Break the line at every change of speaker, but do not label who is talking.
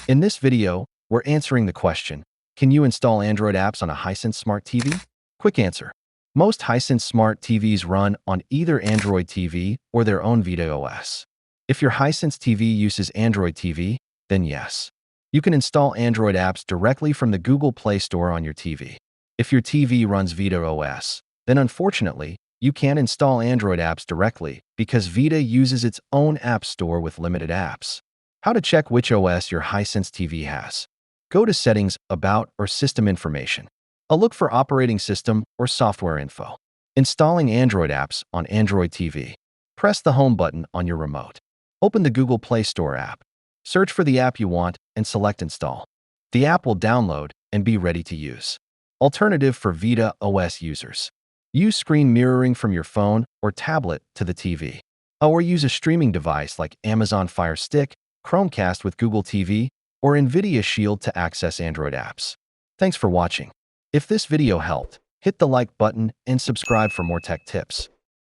In this video, we're answering the question, can you install Android apps on a Hisense Smart TV? Quick answer. Most Hisense Smart TVs run on either Android TV or their own Vita OS. If your Hisense TV uses Android TV, then yes. You can install Android apps directly from the Google Play Store on your TV. If your TV runs Vita OS, then unfortunately, you can't install Android apps directly because Vita uses its own app store with limited apps. How to check which OS your Hisense TV has. Go to Settings, About, or System Information. A look for Operating System or Software Info. Installing Android apps on Android TV. Press the Home button on your remote. Open the Google Play Store app. Search for the app you want and select Install. The app will download and be ready to use. Alternative for Vita OS users. Use screen mirroring from your phone or tablet to the TV. Or use a streaming device like Amazon Fire Stick, Chromecast with Google TV, or NVIDIA Shield to access Android apps. Thanks for watching. If this video helped, hit the like button and subscribe for more tech tips.